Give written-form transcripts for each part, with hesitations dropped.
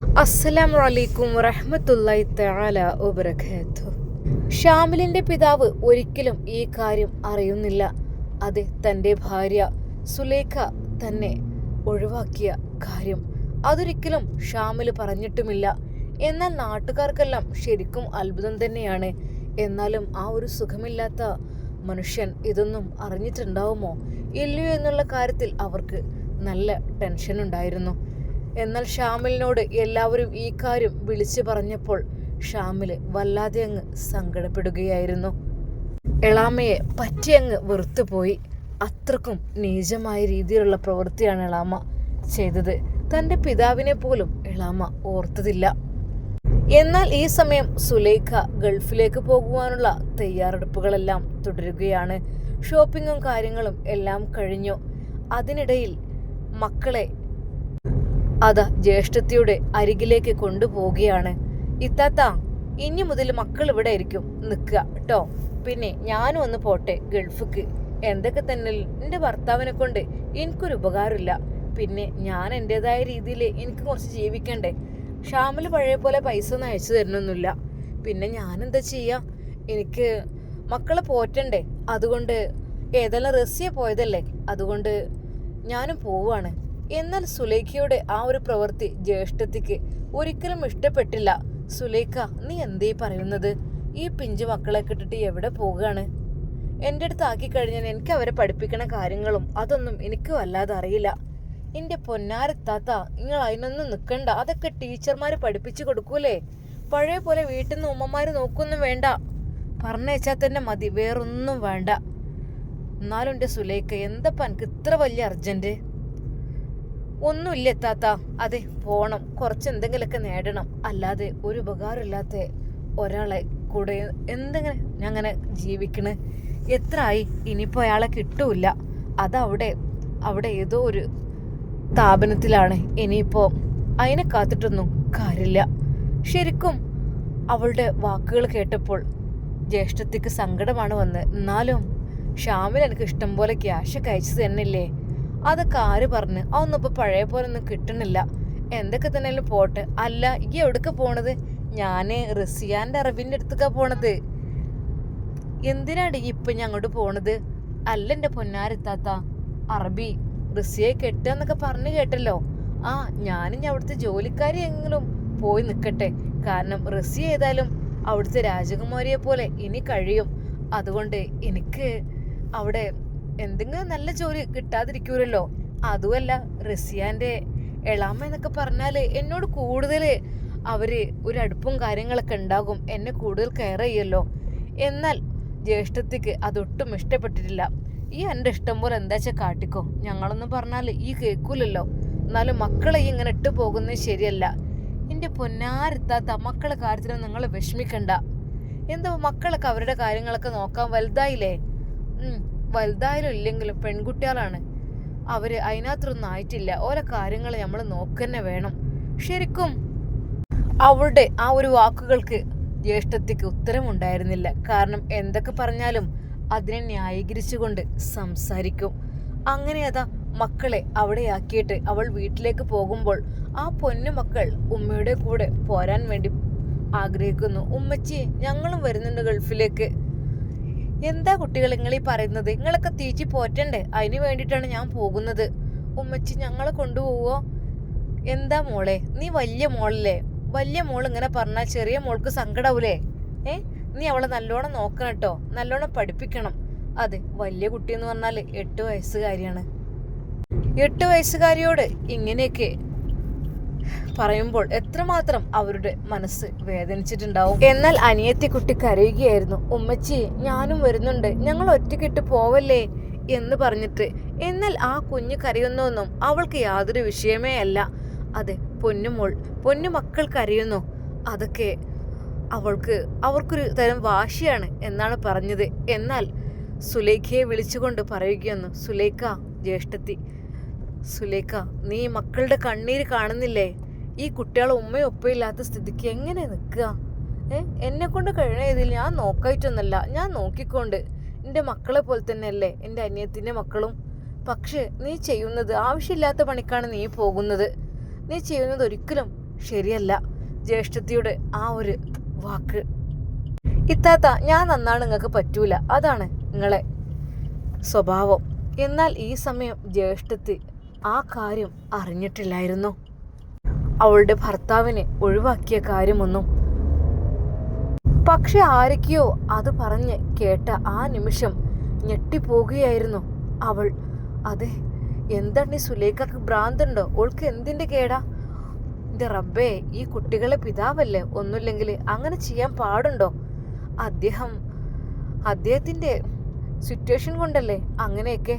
അസ്സലാമു അലൈക്കും വറഹ്മത്തുള്ളാഹി തആല വബറകാതുഹു. ഷാമിലിന്റെ പിതാവ് ഒരിക്കലും ഈ കാര്യം അറിയുന്നില്ല. അത് തൻ്റെ ഭാര്യ സുലേഖ തന്നെ ഒഴിവാക്കിയ കാര്യം അതൊരിക്കലും ഷാമിൽ പറഞ്ഞിട്ടുമില്ല. എന്നാൽ നാട്ടുകാർക്കെല്ലാം ശരിക്കും അത്ഭുതം തന്നെയാണ്. എന്നാലും ആ ഒരു സുഖമില്ലാത്ത മനുഷ്യൻ ഇതൊന്നും അറിഞ്ഞിട്ടുണ്ടാവുമോ ഇല്ലയോ എന്നുള്ള കാര്യത്തിൽ അവർക്ക് നല്ല ടെൻഷൻ ഉണ്ടായിരുന്നു. എന്നാൽ ഷാമിലിനോട് എല്ലാവരും ഈ കാര്യം വിളിച്ചു പറഞ്ഞപ്പോൾ ഷാമിൽ വല്ലാതെ അങ്ങ് സങ്കടപ്പെടുകയായിരുന്നു. എളാമയെ പറ്റിയങ്ങ് വെറുത്തുപോയി. അത്രക്കും നീചമായ രീതിയിലുള്ള പ്രവൃത്തിയാണ് എളാമ ചെയ്തത്. തൻ്റെ പിതാവിനെ പോലും എളാമ ഓർത്തതില്ല. എന്നാൽ ഈ സമയം സുലേഖ ഗൾഫിലേക്ക് പോകുവാനുള്ള തയ്യാറെടുപ്പുകളെല്ലാം തുടരുകയാണ്. ഷോപ്പിങ്ങും കാര്യങ്ങളും എല്ലാം കഴിഞ്ഞു. അതിനിടയിൽ മക്കളെ അതാ ജ്യേഷ്ഠത്തിയുടെ അരികിലേക്ക് കൊണ്ടുപോവുകയാണ്. ഇത്താത്ത, ഇനി മുതൽ മക്കൾ ഇവിടെ ആയിരിക്കും നിൽക്കുക കേട്ടോ. പിന്നെ ഞാനും ഒന്ന് പോട്ടെ ഗൾഫിക്ക്. എന്തൊക്കെ തന്നെ എൻ്റെ ഭർത്താവിനെ കൊണ്ട് എനിക്കൊരു ഉപകാരമില്ല. പിന്നെ ഞാൻ എൻ്റെതായ രീതിയിൽ എനിക്ക് കുറച്ച് ജീവിക്കണ്ടേ. ഷാമിൽ പഴയ പോലെ പൈസ ഒന്നും അയച്ചു തരുന്നൊന്നുമില്ല. പിന്നെ ഞാനെന്താ ചെയ്യുക? എനിക്ക് മക്കളെ പോറ്റണ്ടേ. അതുകൊണ്ട് ഏതെല്ലാം റഷ്യ പോയതല്ലേ, അതുകൊണ്ട് ഞാനും പോവാണ്. എന്നാൽ സുലേഖയുടെ ആ ഒരു പ്രവൃത്തി ജ്യേഷ്ഠത്തിക്ക് ഒരിക്കലും ഇഷ്ടപ്പെട്ടില്ല. സുലേഖ, നീ എന്തേ പറയുന്നത്? ഈ പിഞ്ചു മക്കളെ കിട്ടിട്ട് എവിടെ പോവുകയാണ്? എൻ്റെ അടുത്ത് ആക്കി കഴിഞ്ഞാൽ എനിക്ക് അവരെ പഠിപ്പിക്കണ കാര്യങ്ങളും അതൊന്നും എനിക്ക് വല്ലാതെ അറിയില്ല. എൻ്റെ പൊന്നാരത്താത്ത, നിങ്ങൾ അതിനൊന്നും നിൽക്കണ്ട. അതൊക്കെ ടീച്ചർമാർ പഠിപ്പിച്ചു കൊടുക്കൂലേ. പഴയ പോലെ വീട്ടിൽ നിന്ന് ഉമ്മമാർ നോക്കൊന്നും വേണ്ട. പറഞ്ഞയച്ചാൽ തന്നെ മതി, വേറൊന്നും വേണ്ട. എന്നാലും എൻ്റെ സുലേഖ, എന്തപ്പാ എനിക്ക് ഇത്ര വലിയ അർജന്റ്? ഒന്നുമില്ല താത്ത. അതെ, പോണം, കുറച്ച് എന്തെങ്കിലുമൊക്കെ നേടണം. അല്ലാതെ ഒരു ഉപകാരമില്ലാത്ത ഒരാളെ കൂടെ എന്തെങ്കിലും ഞങ്ങനെ ജീവിക്കണ്. എത്ര ആയി, ഇനിയിപ്പോൾ അയാളെ കിട്ടൂല. അവിടെ ഏതോ ഒരു സ്ഥാപനത്തിലാണ്. ഇനിയിപ്പോൾ അതിനെ കാത്തിട്ടൊന്നും കാര്യമില്ല. ശരിക്കും അവളുടെ വാക്കുകൾ കേട്ടപ്പോൾ ജ്യേഷ്ഠത്തിക്ക് സങ്കടമാണ് വന്നത്. എന്നാലും ഷാമിൽ എനിക്ക് ഇഷ്ടം പോലെ ക്യാഷൊക്കെ അയച്ചു തന്നില്ലേ. അതൊക്കെ ആര് പറഞ്ഞ്? അതൊന്നും ഇപ്പോൾ പഴയ പോലെ ഒന്നും കിട്ടണില്ല. എന്തൊക്കെ തന്നെയാലും പോട്ടെ. അല്ല, ഈ എവിടേക്ക് പോണത്? ഞാൻ റസിയാൻ്റെ അറബിൻ്റെ അടുത്തേക്കാണ് പോണത്. എന്തിനാണ് ഈ ഇപ്പം ഞാൻ അങ്ങോട്ട് പോണത്? അല്ല എൻ്റെ പൊന്നാരെത്താത്ത, അറബി റസിയെ കെട്ടുകയെന്നൊക്കെ പറഞ്ഞു കേട്ടല്ലോ. ആ, ഞാനും അവിടുത്തെ ജോലിക്കാരി എങ്കിലും പോയി നിൽക്കട്ടെ. കാരണം റസി ഏതായാലും അവിടുത്തെ രാജകുമാരിയെ പോലെ ഇനി കഴിയും. അതുകൊണ്ട് എനിക്ക് അവിടെ എന്തെങ്കിലും നല്ല ജോലി കിട്ടാതിരിക്കൂലല്ലോ. അതുമല്ല, റസിയാൻ്റെ എളാമ എന്നൊക്കെ പറഞ്ഞാൽ എന്നോട് കൂടുതൽ അവര് ഒരു അടുപ്പും കാര്യങ്ങളൊക്കെ ഉണ്ടാകും. എന്നെ കൂടുതൽ കെയർ ചെയ്യല്ലോ. എന്നാൽ ജ്യേഷ്ഠത്തിക്ക് അതൊട്ടും ഇഷ്ടപ്പെട്ടിട്ടില്ല. ഈ എൻ്റെ ഇഷ്ടം പോലെ എന്താ വെച്ചാൽ കാട്ടിക്കോ, ഞങ്ങളൊന്നും പറഞ്ഞാൽ ഈ കേൾക്കൂലല്ലോ. എന്നാലും മക്കളെ ഈ ഇങ്ങനെ ഇട്ട് പോകുന്നത് ശരിയല്ല. എൻ്റെ പൊന്നാരെത്താത്ത, മക്കളെ കാര്യത്തിൽ നിങ്ങൾ വിഷമിക്കണ്ട. എന്താ, മക്കളൊക്കെ അവരുടെ കാര്യങ്ങളൊക്കെ നോക്കാൻ വലുതായില്ലേ. വലുതായാലും ഇല്ലെങ്കിലും പെൺകുട്ടികളാണ്. അവര് അതിനകത്തൊന്നും ആയിട്ടില്ല. ഓരോ കാര്യങ്ങൾ നമ്മൾ നോക്കന്നെ വേണം. ശരിക്കും അവളുടെ ആ ഒരു വാക്കുകൾക്ക് ജ്യേഷ്ഠത്തിക്ക് ഉത്തരമുണ്ടായിരുന്നില്ല. കാരണം എന്തൊക്കെ പറഞ്ഞാലും അതിനെ ന്യായീകരിച്ചുകൊണ്ട് സംസാരിക്കും. അങ്ങനെ അതാ മക്കളെ അവിടെയാക്കിയിട്ട് അവൾ വീട്ടിലേക്ക് പോകുമ്പോൾ ആ പൊന്നു മക്കൾ ഉമ്മയുടെ കൂടെ പോരാൻ വേണ്ടി ആഗ്രഹിക്കുന്നു. ഉമ്മച്ചി, ഞങ്ങളും വരുന്നുണ്ട് ഗൾഫിലേക്ക്. എന്താ കുട്ടികൾ നിങ്ങളീ പറയുന്നത്? നിങ്ങളൊക്കെ തീറ്റി പോറ്റണ്ടേ? അതിന് വേണ്ടിയിട്ടാണ് ഞാൻ പോകുന്നത്. ഉമ്മച്ചി, ഞങ്ങളെ കൊണ്ടുപോവോ? എന്താ മോളെ, നീ വലിയ മോളല്ലേ. വലിയ മോൾ ഇങ്ങനെ പറഞ്ഞാൽ ചെറിയ മോൾക്ക് സങ്കടാവൂലേ? നീ അവളെ നല്ലോണം നോക്കണം കേട്ടോ, നല്ലോണം പഠിപ്പിക്കണം. അതെ, വലിയ കുട്ടിയെന്ന് പറഞ്ഞാൽ 8 വയസ്സുകാരിയാണ്. 8 വയസ്സുകാരിയോട് ഇങ്ങനെയൊക്കെ പറയുമ്പോൾ എത്രമാത്രം അവരുടെ മനസ്സ് വേദനിച്ചിട്ടുണ്ടാവും. എന്നാൽ അനിയത്തി കുട്ടി കരയുകയായിരുന്നു. ഉമ്മച്ചി, ഞാനും വരുന്നുണ്ട്, ഞങ്ങൾ ഒറ്റയ്ക്കിട്ട് പോവല്ലേ എന്ന് പറഞ്ഞിട്ട്. എന്നാൽ ആ കുഞ്ഞ് കരയുന്നൊന്നും അവൾക്ക് യാതൊരു വിഷയമേ അല്ല. അതെ, പൊന്നു മക്കൾ കരയുന്നു. അതൊക്കെ അവർക്കൊരു തരം വാശിയാണ് എന്നാണ് പറഞ്ഞത്. എന്നാൽ സുലേഖയെ വിളിച്ചുകൊണ്ട് പറയുകയെന്നു. സുലേഖ, ജ്യേഷ്ഠത്തി, സുലേഖ, നീ മക്കളുടെ കണ്ണീര് കാണുന്നില്ലേ? ഈ കുട്ടികളെ ഉമ്മയും ഒപ്പമില്ലാത്ത സ്ഥിതിക്ക് എങ്ങനെ നിൽക്കുക? എന്നെ കൊണ്ട് കഴിയണതിൽ ഞാൻ നോക്കായിട്ടൊന്നല്ല, ഞാൻ നോക്കിക്കൊണ്ട്. എൻ്റെ മക്കളെ പോലെ തന്നെയല്ലേ എൻ്റെ അനിയത്തിൻ്റെ മക്കളും. പക്ഷേ നീ ചെയ്യുന്നത് ആവശ്യമില്ലാത്ത പണിക്കാണ് നീ പോകുന്നത്. നീ ചെയ്യുന്നത് ഒരിക്കലും ശരിയല്ല ജ്യേഷ്ഠത്തിയുടെ ആ ഒരു വാക്ക്. ഇത്താത്ത, ഞാൻ നന്നാണ്, നിങ്ങൾക്ക് പറ്റൂല, അതാണ് നിങ്ങളെ സ്വഭാവം. എന്നാൽ ഈ സമയം ജ്യേഷ്ഠത്തി ആ കാര്യം അറിഞ്ഞിട്ടില്ലായിരുന്നു. അവളുടെ ഭർത്താവിനെ ഒഴിവാക്കിയ കാര്യമൊന്നും. പക്ഷെ ആരൊക്കെയോ അത് പറഞ്ഞ് കേട്ട ആ നിമിഷം ഞെട്ടിപ്പോകുകയായിരുന്നു അവൾ. അതെ, എന്താണ് ഈ സുലേഖക്ക് ഭ്രാന്തുണ്ടോ? ഓൾക്ക് എന്തിന്റെ കേടാ? എൻ്റെ റബ്ബേ, ഈ കുട്ടികളെ പിതാവല്ലേ, ഒന്നുമില്ലെങ്കിൽ അങ്ങനെ ചെയ്യാൻ പാടുണ്ടോ? അദ്ദേഹത്തിൻ്റെ സിറ്റുവേഷൻ കൊണ്ടല്ലേ അങ്ങനെയൊക്കെ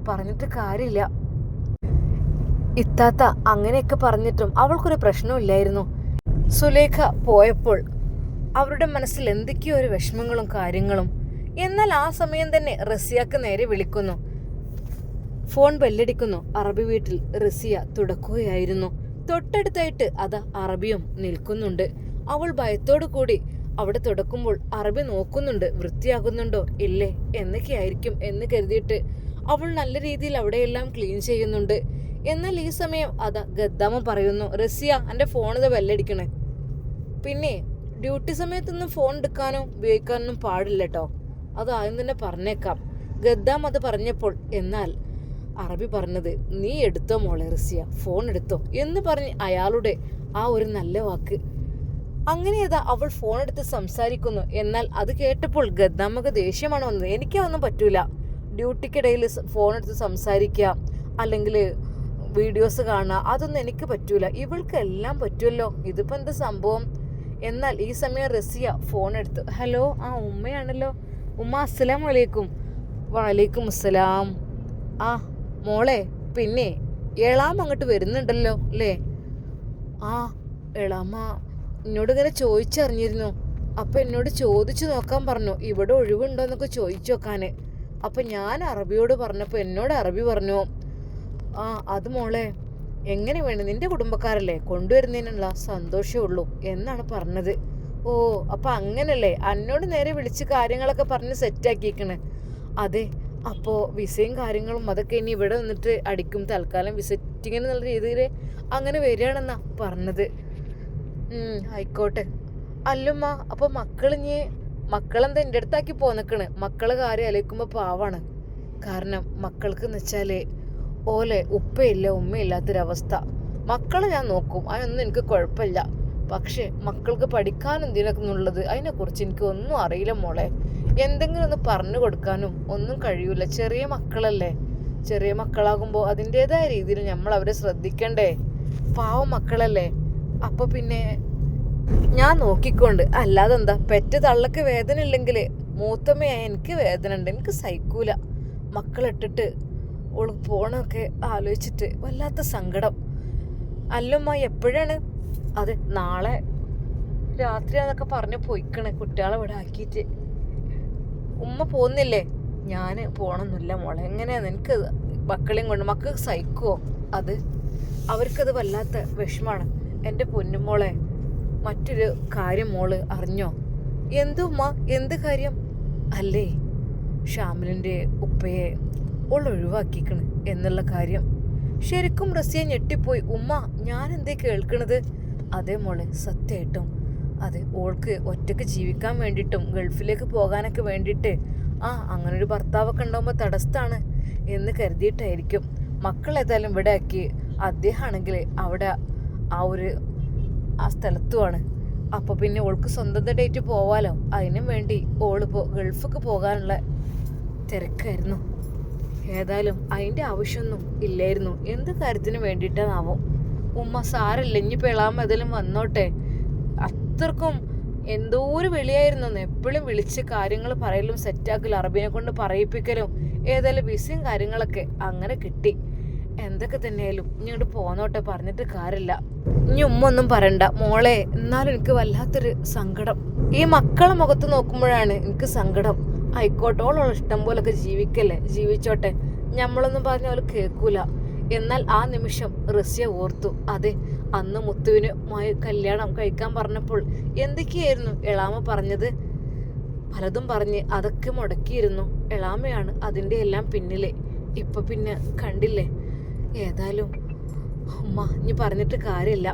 പറഞ്ഞിട്ട് കാര്യമില്ല. ഇത്താത്ത, അങ്ങനെയൊക്കെ പറഞ്ഞിട്ടും അവൾക്കൊരു പ്രശ്നമില്ലായിരുന്നു. സുലേഖ പോയപ്പോൾ അവരുടെ മനസ്സിൽ എന്തൊക്കെയോ ഒരു വിഷമങ്ങളും കാര്യങ്ങളും. എന്നാൽ ആ സമയം തന്നെ റസിയക്ക് നേരെ വിളിക്കുന്നു. ഫോൺ ബെല്ലടിക്കുന്നു. അറബി വീട്ടിൽ റസിയ തുടക്കുകയായിരുന്നു. തൊട്ടടുത്തായിട്ട് അതാ അറബിയും നിൽക്കുന്നുണ്ട്. അവൾ ഭയത്തോടു കൂടി അവിടെ തുടക്കുമ്പോൾ അറബി നോക്കുന്നുണ്ട്, വൃത്തിയാകുന്നുണ്ടോ ഇല്ലേ എന്നൊക്കെയായിരിക്കും എന്ന് കരുതിയിട്ട് അവൾ നല്ല രീതിയിൽ അവിടെയെല്ലാം ക്ലീൻ ചെയ്യുന്നുണ്ട്. എന്നാൽ ഈ സമയം അതാ ഗദ്ദാമ പറയുന്നു, റസിയ, എൻ്റെ ഫോണിത് ബെല്ലടിക്കണേ. പിന്നെ ഡ്യൂട്ടി സമയത്തൊന്നും ഫോൺ എടുക്കാനോ ഉപയോഗിക്കാനൊന്നും പാടില്ല കേട്ടോ, അത് ആദ്യം തന്നെ പറഞ്ഞേക്കാം. ഗദ്ദാം അത് പറഞ്ഞപ്പോൾ എന്നാൽ അറബി പറഞ്ഞത്, നീ എടുത്തോ മോളെ റസിയ, ഫോൺ എടുത്തോ എന്ന് പറഞ്ഞ് അയാളുടെ ആ ഒരു നല്ല വാക്ക്. അങ്ങനെ അതാ അവൾ ഫോൺ എടുത്ത് സംസാരിക്കുന്നു. എന്നാൽ അത് കേട്ടപ്പോൾ ഗദ്ദാമക്ക് ദേഷ്യമാണ് വന്നത്. എനിക്കതൊന്നും പറ്റൂല, ഡ്യൂട്ടിക്കിടയിൽ ഫോൺ എടുത്ത് സംസാരിക്കുക അല്ലെങ്കിൽ വീഡിയോസ് കാണുക, അതൊന്നും എനിക്ക് പറ്റൂല. ഇവൾക്ക് എല്ലാം പറ്റുമല്ലോ, ഇതിപ്പോൾ എന്ത് സംഭവം? എന്നാൽ ഈ സമയം റസിയ ഫോൺ എടുത്തു. ഹലോ, ആ ഉമ്മയാണല്ലോ. ഉമ്മ, അസ്സലാമു അലൈക്കും. വലൈക്കും അസ്സലാം. ആ മോളെ, പിന്നെ എളാമ അങ്ങോട്ട് വരുന്നുണ്ടല്ലോ അല്ലേ? ആ, എളാമ എന്നോട് ഇങ്ങനെ ചോദിച്ചറിഞ്ഞിരുന്നു. അപ്പം എന്നോട് ചോദിച്ചു നോക്കാൻ പറഞ്ഞു, ഇവിടെ ഒഴിവുണ്ടോ എന്നൊക്കെ ചോദിച്ചു നോക്കാൻ. അപ്പം ഞാൻ അറബിയോട് പറഞ്ഞപ്പോൾ എന്നോട് അറബി പറഞ്ഞു, ആ അത് മോളെ എങ്ങനെ വേണം, നിന്റെ കുടുംബക്കാരല്ലേ, കൊണ്ടുവരുന്നതിനുള്ള സന്തോഷമേ ഉള്ളൂ എന്നാണ് പറഞ്ഞത്. ഓ, അപ്പം അങ്ങനല്ലേ, എന്നോട് നേരെ വിളിച്ച് കാര്യങ്ങളൊക്കെ പറഞ്ഞ് സെറ്റാക്കിയേക്കണ്. അതെ, അപ്പോൾ വിസയും കാര്യങ്ങളും അതൊക്കെ ഇനി ഇവിടെ നിന്നിട്ട് അടിക്കും, തൽക്കാലം വിസിറ്റിങ്ങിന് എന്നുള്ള രീതിയിൽ അങ്ങനെ വരികയാണെന്നാ പറഞ്ഞത്. ആയിക്കോട്ടെ. അല്ലുമ്മ, അപ്പോൾ മക്കളെന്താ എൻ്റെ അടുത്താക്കി പോന്നിക്കണ്? മക്കളെ കാര്യം ആലോചിക്കുമ്പോൾ പാവാണ്. കാരണം മക്കൾക്ക് എന്ന് വെച്ചാൽ ഓലെ ഉപ്പയില്ല ഉമ്മയില്ലാത്തൊരവസ്ഥ. മക്കളെ ഞാൻ നോക്കും, അതിനൊന്നും എനിക്ക് കുഴപ്പമില്ല. പക്ഷെ മക്കൾക്ക് പഠിക്കാൻ എന്തിനൊക്കെന്നുള്ളത് അതിനെക്കുറിച്ച് എനിക്ക് ഒന്നും അറിയില്ല മോളെ. എന്തെങ്കിലും ഒന്ന് പറഞ്ഞു കൊടുക്കാനും ഒന്നും കഴിയൂല. ചെറിയ മക്കളല്ലേ, ചെറിയ മക്കളാകുമ്പോൾ അതിൻ്റെതായ രീതിയിൽ നമ്മൾ അവരെ ശ്രദ്ധിക്കണ്ടേ? പാവം മക്കളല്ലേ. അപ്പോൾ പിന്നെ ഞാൻ നോക്കിക്കൊണ്ട്, അല്ലാതെ എന്താ, പെറ്റ തള്ളക്ക് വേദന ഇല്ലെങ്കിൽ മൂത്തമ്മയായ എനിക്ക് വേദന ഉണ്ട്, എനിക്ക് സഹിക്കൂല. മക്കളിട്ടിട്ട് ഓള് പോണൊക്കെ ആലോചിച്ചിട്ട് വല്ലാത്ത സങ്കടം. അല്ലുമ്മ, എപ്പോഴാണ്? അതെ, നാളെ രാത്രിയാന്നൊക്കെ പറഞ്ഞ് പോയിക്കണേ, കുട്ടികളെ ഇവിടെ ആക്കിയിട്ട്. ഉമ്മ പോകുന്നില്ലേ? ഞാൻ പോകണമെന്നില്ല മോളെ. എങ്ങനെയാന്ന് എനിക്ക് മക്കളെയും കൊണ്ട്, മക്കൾക്ക് സഹിക്കുമോ? അവർക്കത് വല്ലാത്ത വിഷമാണ്. എൻ്റെ പൊന്നുമോളെ, മറ്റൊരു കാര്യം മോള് അറിഞ്ഞോ? എന്തുമ്മ, എന്ത് കാര്യം? അല്ലേ, ഷാമിലിൻ്റെ ഉപ്പയെ ഓൾ ഒഴിവാക്കിക്കണ് എന്നുള്ള കാര്യം. ശരിക്കും റസിയ ഞെട്ടിപ്പോയി. ഉമ്മ, ഞാൻ എന്തേ കേൾക്കണത്? അതേ മോളെ, സത്യമായിട്ടും അതെ, ഓൾക്ക് ഒറ്റയ്ക്ക് ജീവിക്കാൻ വേണ്ടിയിട്ടും ഗൾഫിലേക്ക് പോകാനൊക്കെ വേണ്ടിയിട്ട് അങ്ങനൊരു ഭർത്താവൊക്കെ ഉണ്ടാകുമ്പോൾ തടസ്സമാണ് എന്ന് കരുതിയിട്ടായിരിക്കും മക്കൾ ഏതായാലും ഇവിടെ ആക്കി. അദ്ദേഹമാണെങ്കിൽ അവിടെ ആ സ്ഥലത്തുമാണ്. അപ്പോൾ പിന്നെ ഓൾക്ക് സ്വന്തം ഡേറ്റ് പോവാലോ, അതിനും വേണ്ടി ഓളിപ്പോൾ ഗൾഫിലേക്ക് പോകാനുള്ള തിരക്കായിരുന്നു. ഏതായാലും അതിൻ്റെ ആവശ്യമൊന്നും ഇല്ലായിരുന്നു. എന്ത് കാര്യത്തിന് വേണ്ടിയിട്ടാണാവും. ഉമ്മ, സാരല്ല, ഇനിയിപ്പോൾ എളാമ ഏതായാലും വന്നോട്ടെ. അത്രക്കും എന്തോ ഒരു വിളിയായിരുന്നു. എപ്പോഴും വിളിച്ച് കാര്യങ്ങൾ പറയലും സെറ്റാക്കലും അറബിനെ കൊണ്ട് പറയിപ്പിക്കലും. ഏതായാലും വിസയും കാര്യങ്ങളൊക്കെ അങ്ങനെ കിട്ടി. എന്തൊക്കെ തന്നെയായാലും ഇങ്ങോട്ട് പോന്നോട്ടെ, പറഞ്ഞിട്ട് കാര്യമില്ല. ഇനി ഉമ്മ ഒന്നും പറയണ്ട മോളെ. എന്നാലും എനിക്ക് വല്ലാത്തൊരു സങ്കടം. ഈ മക്കളെ മുഖത്ത് നോക്കുമ്പോഴാണ് എനിക്ക് സങ്കടം. ആയിക്കോട്ടെ, ഓളോളം ഇഷ്ടം പോലൊക്കെ ജീവിക്കല്ലേ, ജീവിച്ചോട്ടെ, നമ്മളൊന്നും പറഞ്ഞ പോലെ കേൾക്കൂല. എന്നാൽ ആ നിമിഷം റസിയ ഓർത്തു, അതെ, അന്ന് മുത്തുവിനുമായി കല്യാണം കഴിക്കാൻ പറഞ്ഞപ്പോൾ എന്തൊക്കെയായിരുന്നു എളാമ പറഞ്ഞത്? പലതും പറഞ്ഞ് അതൊക്കെ മുടക്കിയിരുന്നു. എളാമയാണ് അതിൻ്റെ എല്ലാം പിന്നിലെ. ഇപ്പൊ പിന്നെ കണ്ടില്ലേ. ഏതായാലും ഉമ്മ, ഇനി പറഞ്ഞിട്ട് കാര്യമില്ല.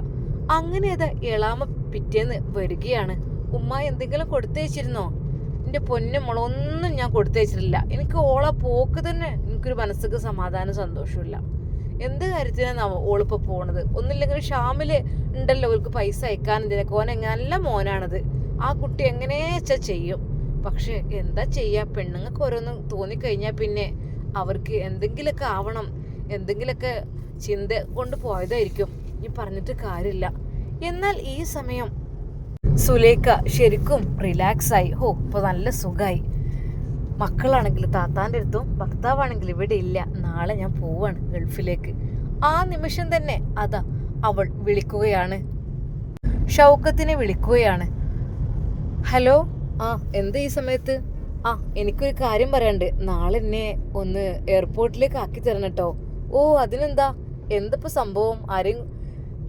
അങ്ങനെ അത് എളാമ പിറ്റേന്ന് വരികയാണ്. ഉമ്മ എന്തെങ്കിലും കൊടുത്തയച്ചിരുന്നോ? എൻ്റെ പൊന്നുമോളൊന്നും ഞാൻ കൊടുത്തയച്ചിട്ടില്ല. എനിക്ക് ഓളെ പോക്ക് തന്നെ എനിക്കൊരു മനസ്സിക്ക് സമാധാനം സന്തോഷമില്ല. എന്ത് കാര്യത്തിനാണ് ഓളിപ്പോൾ പോണത്? ഒന്നില്ലെങ്കിൽ ഷാമില് ഉണ്ടല്ലോ ഓൾക്ക് പൈസ അയക്കാൻ. ഇതിനൊക്കെ ഓൻ നല്ല മോനാണത്. ആ കുട്ടി എങ്ങനെയാ ചെയ്യും. പക്ഷെ എന്താ ചെയ്യാ, പെണ്ണുങ്ങൾക്ക് ഓരോന്നും തോന്നിക്കഴിഞ്ഞാൽ പിന്നെ അവർക്ക് എന്തെങ്കിലുമൊക്കെ ആവണം, എന്തെങ്കിലുമൊക്കെ ചിന്ത കൊണ്ട് പോയതായിരിക്കും. ഈ പറഞ്ഞിട്ട് കാര്യമില്ല. എന്നാൽ ഈ സമയം സുലേഖ ശരിക്കും റിലാക്സായി. ഇപ്പൊ നല്ല സുഖമായി. മക്കളാണെങ്കിൽ താത്താൻ്റെ അടുത്തും ഭർത്താവാണെങ്കിൽ ഇവിടെ ഇല്ല. നാളെ ഞാൻ പോവാണ് ഗൾഫിലേക്ക്. ആ നിമിഷം തന്നെ അതാ അവൾ വിളിക്കുകയാണ്, ഷൗക്കത്തിനെ വിളിക്കുകയാണ്. ഹലോ, എന്താ ഈ സമയത്ത്? എനിക്കൊരു കാര്യം പറയാണ്ട്. നാളെ എന്നെ ഒന്ന് എയർപോർട്ടിലേക്ക് ആക്കി തരണം കേട്ടോ. അതിനെന്താ? എന്തിപ്പോ സംഭവം? ആരെയും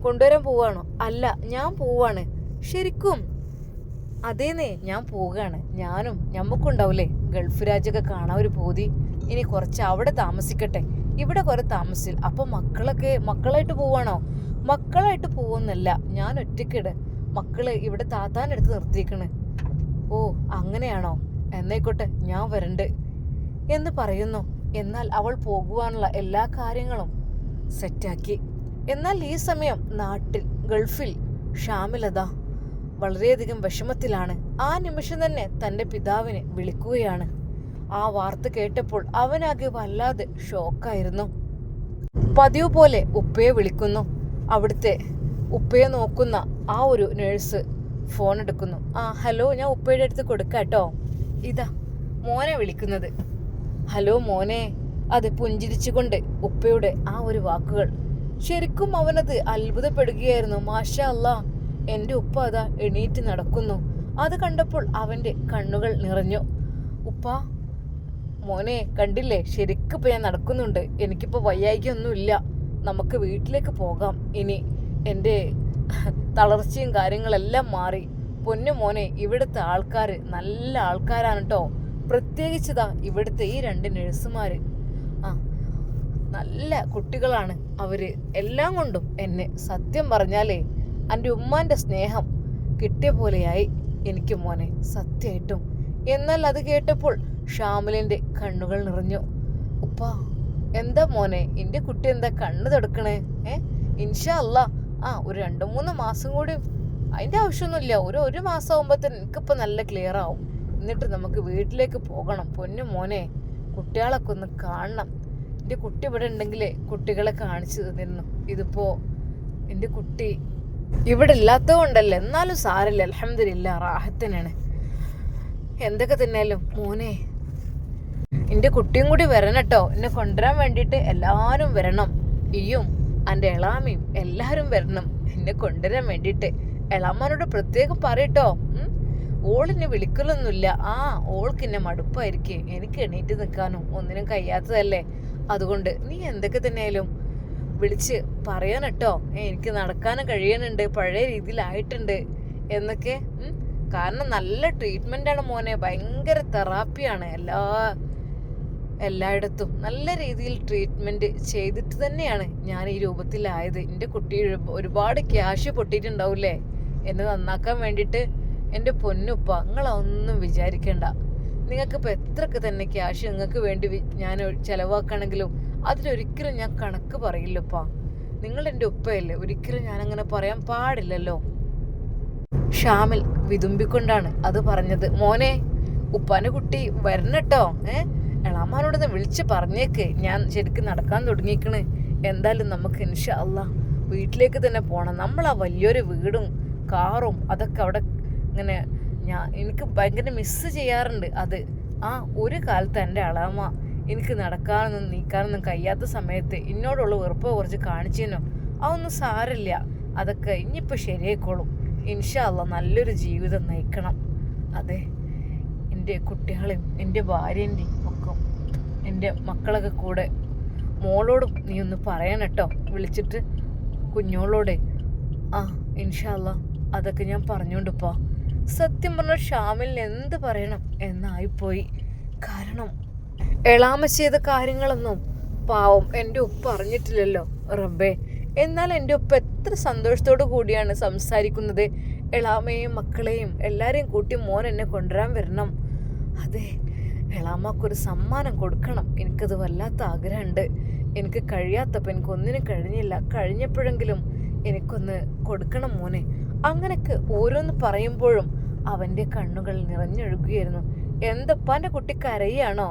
കൊണ്ടുവരാൻ പോവാണോ? അല്ല, ഞാൻ പോവാണ്. ശരിക്കും? അതേന്നേ, ഞാൻ പോവുകയാണ്. ഞാനും ഞമ്മക്കുണ്ടാവൂലേ ഗൾഫ് രാജ്യമൊക്കെ കാണാൻ ഒരു പൂതി. ഇനി കുറച്ച് അവിടെ താമസിക്കട്ടെ, ഇവിടെ കുറെ താമസിച്ചില്ല. അപ്പൊ മക്കളായിട്ട് പോവാണോ? മക്കളായിട്ട് പോവൊന്നല്ല, ഞാൻ ഒറ്റയ്ക്കിട്. മക്കള് ഇവിടെ താത്താനെടുത്ത് നിർത്തിയേക്കണ്. അങ്ങനെയാണോ? എന്നായിക്കോട്ടെ, ഞാൻ വരണ്ട് എന്ന് പറയുന്നു. എന്നാൽ അവൾ പോകുവാനുള്ള എല്ലാ കാര്യങ്ങളും സെറ്റാക്കി. എന്നാൽ ഈ സമയം നാട്ടിൽ ഗൾഫിൽ ഷാമിലത വളരെയധികം വിഷമത്തിലാണ്. ആ നിമിഷം തന്നെ തൻ്റെ പിതാവിനെ വിളിക്കുകയാണ്. ആ വാർത്ത കേട്ടപ്പോൾ അവനാകെ വല്ലാതെ ഷോക്കായിരുന്നു. പതിവ് പോലെ ഉപ്പയെ വിളിക്കുന്നു. അവിടുത്തെ ഉപ്പയെ നോക്കുന്ന ആ ഒരു നേഴ്സ് ഫോൺ എടുക്കുന്നു. ഹലോ, ഞാൻ ഉപ്പയുടെ അടുത്ത് കൊടുക്കാട്ടോ. ഇതാ മോനെ വിളിക്കുന്നത്. ഹലോ മോനെ. അത് പുഞ്ചിരിച്ചുകൊണ്ട് ഉപ്പയുടെ ആ ഒരു വാക്കുകൾ ശരിക്കും അവനത് അത്ഭുതപ്പെടുകയായിരുന്നു. മാഷാ അല്ലാ, എൻ്റെ ഉപ്പ അതാ എണീറ്റ് നടക്കുന്നു. അത് കണ്ടപ്പോൾ അവൻ്റെ കണ്ണുകൾ നിറഞ്ഞു. ഉപ്പ, മോനെ കണ്ടില്ലേ, ശരിക്കും ഇപ്പം ഞാൻ നടക്കുന്നുണ്ട്. എനിക്കിപ്പോൾ വയ്യായ്കയൊന്നുമില്ല. നമുക്ക് വീട്ടിലേക്ക് പോകാം. ഇനി എൻ്റെ തളർച്ചയും കാര്യങ്ങളെല്ലാം മാറി. പൊന്നു മോനെ, ഇവിടുത്തെ ആൾക്കാർ നല്ല ആൾക്കാരാണ് കേട്ടോ. പ്രത്യേകിച്ചതാ ഇവിടുത്തെ ഈ 2 നഴ്സുമാർ നല്ല കുട്ടികളാണ്. അവര് എല്ലാം കൊണ്ടും എന്നെ സത്യം പറഞ്ഞാലേ എൻ്റെ ഉമ്മാൻ്റെ സ്നേഹം കിട്ടിയ പോലെയായി എനിക്ക് മോനെ, സത്യമായിട്ടും. എന്നാൽ അത് കേട്ടപ്പോൾ ഷാമിലിൻ്റെ കണ്ണുകൾ നിറഞ്ഞു. ഉപ്പ, എന്താ മോനെ, എൻ്റെ കുട്ടി എന്താ കണ്ണ് തൊടുക്കണേ? ഇൻഷാ അല്ലാ ഒരു 2-3 മാസം കൂടി, അതിൻ്റെ ആവശ്യമൊന്നുമില്ല. ഒരു മാസം ആകുമ്പോഴത്തേന് എനിക്കിപ്പോൾ നല്ല ക്ലിയർ ആവും. എന്നിട്ട് നമുക്ക് വീട്ടിലേക്ക് പോകണം. പൊന്നു മോനെ, കുട്ടികളൊക്കെ ഒന്ന് കാണണം. എൻ്റെ കുട്ടി ഇവിടെ ഉണ്ടെങ്കിലേ കുട്ടികളെ കാണിച്ചു തന്നിരുന്നു. ഇതിപ്പോൾ എൻ്റെ കുട്ടി ഇവിടെ ഇല്ലാത്തത് കൊണ്ടല്ലേ. എന്നാലും സാരമില്ല, അൽഹംദുലില്ലാ, റാഹത്തനാണ്. എന്തൊക്കെ തന്നെയാലും മോനെ, എൻ്റെ കുട്ടിയും കൂടി വരണം കേട്ടോ. എന്നെ കൊണ്ടുവരാൻ വേണ്ടിയിട്ട് എല്ലാവരും വരണം. ഈയും എൻ്റെ എളാമയും എല്ലാവരും വരണം എന്നെ കൊണ്ടുവരാൻ വേണ്ടിയിട്ട്. എളാമാനോട് പ്രത്യേകം പറയട്ടോ. ഓളിനെ വിളിക്കലൊന്നുമില്ല. ഓൾക്ക് എന്നെ മടുപ്പായിരിക്കും. എനിക്ക് എണീറ്റ് നിൽക്കാനും ഒന്നിനും കഴിയാത്തതല്ലേ. അതുകൊണ്ട് നീ എന്തൊക്കെ തന്നെയായാലും വിളിച്ച് പറയാൻ കേട്ടോ. എനിക്ക് നടക്കാനും കഴിയുന്നുണ്ട്, പഴയ രീതിയിലായിട്ടുണ്ട് എന്നൊക്കെ. കാരണം നല്ല ട്രീറ്റ്മെൻറ്റാണ് മോനെ, ഭയങ്കര തെറാപ്പിയാണ്. എല്ലായിടത്തും നല്ല രീതിയിൽ ട്രീറ്റ്മെൻറ്റ് ചെയ്തിട്ട് തന്നെയാണ് ഞാൻ ഈ രൂപത്തിലായത്. എൻ്റെ കുട്ടി ഒരുപാട് ക്യാഷ് പൊട്ടിയിട്ടുണ്ടാവില്ലേ എന്നെ നന്നാക്കാൻ വേണ്ടിയിട്ട്. എൻ്റെ പൊന്നുപ്പ, നിങ്ങളൊന്നും വിചാരിക്കേണ്ട. നിങ്ങൾക്കിപ്പോൾ എത്രയൊക്കെ തന്നെ ക്യാഷ് നിങ്ങൾക്ക് വേണ്ടി ഞാൻ ചിലവാക്കുകയാണെങ്കിലും അതിലൊരിക്കലും ഞാൻ കണക്ക് പറയില്ലപ്പ. നിങ്ങളെൻ്റെ ഉപ്പയല്ലേ, ഒരിക്കലും ഞാനങ്ങനെ പറയാൻ പാടില്ലല്ലോ. ഷാമിൽ വിതുമ്പിക്കൊണ്ടാണ് അത് പറഞ്ഞത്. മോനെ, ഉപ്പാൻ്റെ കുട്ടി വരണട്ടോ. എളാമാനോടൊന്ന് വിളിച്ച് പറഞ്ഞേക്ക്, ഞാൻ ശരിക്കും നടക്കാൻ തുടങ്ങിക്കണ്. എന്തായാലും നമുക്ക് ഇൻഷാ അല്ലാ വീട്ടിലേക്ക് തന്നെ പോകണം. നമ്മളാ വലിയൊരു വീടും കാറും അതൊക്കെ അവിടെ ഇങ്ങനെ എനിക്ക് ഭയങ്കര മിസ്സ് ചെയ്യാറുണ്ട്. അത് ഒരു കാലത്ത് എൻ്റെ എളാമ എനിക്ക് നടക്കാനൊന്നും നീക്കാനൊന്നും കഴിയാത്ത സമയത്ത് എന്നോടുള്ള വെറുപ്പ് കുറച്ച് കാണിച്ചേനോ. അതൊന്നും സാരില്ല, അതൊക്കെ ഇനിയിപ്പോൾ ശരിയായിക്കോളും. ഇൻഷാ അല്ലാ നല്ലൊരു ജീവിതം നയിക്കണം. അതെ, എൻ്റെ കുട്ടികളെയും എൻ്റെ ഭാര്യേൻ്റെയും ഒക്കെ, എൻ്റെ മക്കളൊക്കെ കൂടെ മോളോടും നീ ഒന്ന് പറയണം കേട്ടോ, വിളിച്ചിട്ട് കുഞ്ഞോളോടെ. ഇൻഷാ അല്ലാ അതൊക്കെ ഞാൻ പറഞ്ഞോണ്ടിപ്പാ. സത്യം പറഞ്ഞാൽ ഷാമിലിന് എന്ത് പറയണം എന്നായിപ്പോയി. കാരണം എളാമ ചെയ്ത കാര്യങ്ങളൊന്നും പാവം എൻ്റെ ഉപ്പ അറിഞ്ഞിട്ടില്ലല്ലോ റബ്ബേ. എന്നാൽ എൻ്റെ ഉപ്പ എത്ര സന്തോഷത്തോടു കൂടിയാണ് സംസാരിക്കുന്നത്. എളാമയും മക്കളെയും എല്ലാവരെയും കൂട്ടി മോൻ എന്നെ കൊണ്ടുവരാൻ വരണം. അതെ, എളാമ്മക്കൊരു സമ്മാനം കൊടുക്കണം. എനിക്കത് വല്ലാത്ത ആഗ്രഹമുണ്ട്. എനിക്ക് കഴിയാത്തപ്പോൾ എനിക്കൊന്നിനും കഴിഞ്ഞില്ല. കഴിഞ്ഞപ്പോഴെങ്കിലും എനിക്കൊന്ന് കൊടുക്കണം മോനെ. അങ്ങനെയൊക്കെ ഓരോന്ന് പറയുമ്പോഴും അവൻ്റെ കണ്ണുകൾ നിറഞ്ഞൊഴുകുകയായിരുന്നു. എന്തപ്പാൻ്റെ കുട്ടി കരയാണോ?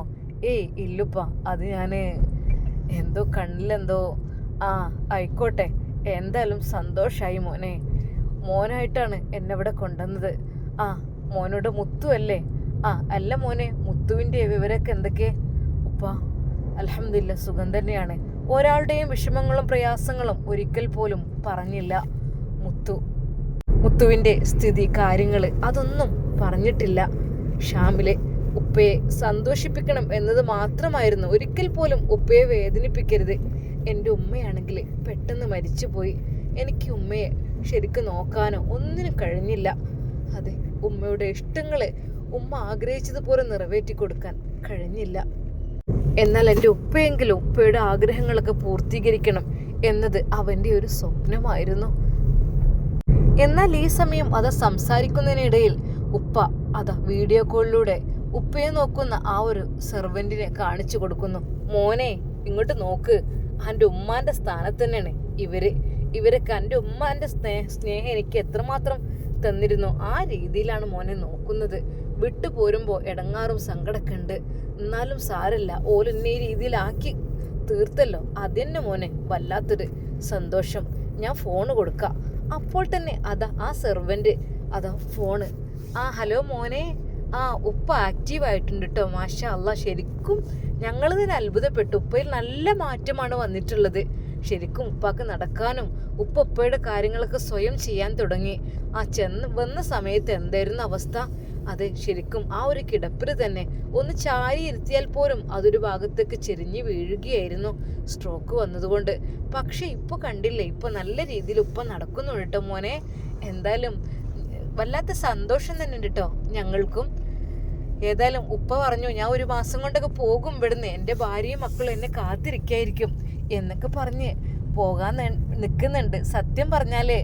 ഏയ് ഇല്ലുപ്പ, അത് ഞാൻ എന്തോ കണ്ണിലെന്തോ. ആയിക്കോട്ടെ, എന്തായാലും സന്തോഷമായി മോനെ. മോനായിട്ടാണ് എന്നെ ഇവിടെ കൊണ്ടുവന്നത്. മോനോട് മുത്തു അല്ലേ? അല്ല മോനെ, മുത്തുവിൻ്റെ വിവരമൊക്കെ എന്തൊക്കെ? ഉപ്പ അൽഹംദുലില്ലാ സുഖം തന്നെയാണ്. ഒരാളുടെയും വിഷമങ്ങളും പ്രയാസങ്ങളും ഒരിക്കൽ പോലും പറഞ്ഞില്ല. മുത്തുവിൻ്റെ സ്ഥിതി കാര്യങ്ങൾ അതൊന്നും പറഞ്ഞിട്ടില്ല. ഷാമിലെ ഉപ്പയെ സന്തോഷിപ്പിക്കണം എന്നത് മാത്രമായിരുന്നു. ഒരിക്കൽ പോലും ഉപ്പയെ വേദനിപ്പിക്കരുത്. എൻ്റെ ഉമ്മയാണെങ്കിൽ പെട്ടെന്ന് മരിച്ചുപോയി. എനിക്ക് ഉമ്മയെ ശരിക്കും നോക്കാനോ ഒന്നിനും കഴിഞ്ഞില്ല. അതെ, ഉമ്മയുടെ ഇഷ്ടങ്ങൾ ഉമ്മ ആഗ്രഹിച്ചതുപോലെ നിറവേറ്റി കൊടുക്കാൻ കഴിഞ്ഞില്ല. എന്നാൽ എൻ്റെ ഉപ്പയെങ്കിലും ഉപ്പയുടെ ആഗ്രഹങ്ങളൊക്കെ പൂർത്തീകരിക്കണം എന്നത് അവൻ്റെ ഒരു സ്വപ്നമായിരുന്നു. എന്നാൽ ഈ സമയം അത് സംസാരിക്കുന്നതിനിടയിൽ ഉപ്പ വീഡിയോ കോളിലൂടെ ഉപ്പയെ നോക്കുന്ന ആ ഒരു സെർവൻറ്റിനെ കാണിച്ചു കൊടുക്കുന്നു. മോനെ, ഇങ്ങോട്ട് നോക്ക്, എൻ്റെ ഉമ്മാൻ്റെ സ്ഥാനത്ത് തന്നെയാണ് ഇവരൊക്കെ. എൻ്റെ ഉമ്മാൻ്റെ സ്നേഹം എനിക്ക് എത്രമാത്രം തന്നിരുന്നു, ആ രീതിയിലാണ് മോനെ നോക്കുന്നത്. വിട്ടു പോരുമ്പോൾ ഇടങ്ങാറും സങ്കടമൊക്കെ ഉണ്ട്. എന്നാലും സാരല്ല, ഓലെന്നെ ഈ രീതിയിലാക്കി തീർത്തല്ലോ, അതെന്നെ മോനെ വല്ലാത്തൊരു സന്തോഷം. ഞാൻ ഫോണ് കൊടുക്കാം. അപ്പോൾ തന്നെ ആ സെർവൻറ്റ് ഫോണ്. ഹലോ മോനെ, ഉപ്പ ആക്റ്റീവായിട്ടുണ്ട് കേട്ടോ, മാഷാ അല്ലാ. ശരിക്കും ഞങ്ങളിതിന് അത്ഭുതപ്പെട്ടു. ഉപ്പയിൽ നല്ല മാറ്റമാണ് വന്നിട്ടുള്ളത്. ശരിക്കും ഉപ്പാക്ക് നടക്കാനും ഉപ്പയുടെ കാര്യങ്ങളൊക്കെ സ്വയം ചെയ്യാൻ തുടങ്ങി. വന്ന സമയത്ത് എന്തായിരുന്നു അവസ്ഥ? അതെ, ശരിക്കും ആ ഒരു കിടപ്പിൽ തന്നെ ഒന്ന് ചാരി ഇരുത്തിയാൽ പോലും അതൊരു ഭാഗത്തേക്ക് ചെരിഞ്ഞ് വീഴുകയായിരുന്നു, സ്ട്രോക്ക് വന്നതുകൊണ്ട്. പക്ഷെ ഇപ്പൊ കണ്ടില്ലേ, ഇപ്പൊ നല്ല രീതിയിൽ ഉപ്പ നടക്കുന്നുണ്ട് കേട്ടോ മോനെ. എന്തായാലും വല്ലാത്ത സന്തോഷം തന്നെ ഉണ്ട് കേട്ടോ ഞങ്ങൾക്കും. ഏതായാലും ഉപ്പ പറഞ്ഞു, ഞാൻ 1 മാസം കൊണ്ടൊക്കെ പോകും ഇവിടുന്ന്, എൻ്റെ ഭാര്യയും മക്കളും എന്നെ കാത്തിരിക്കായിരിക്കും എന്നൊക്കെ പറഞ്ഞ് പോകാൻ നിൽക്കുന്നുണ്ട്. സത്യം പറഞ്ഞാലേ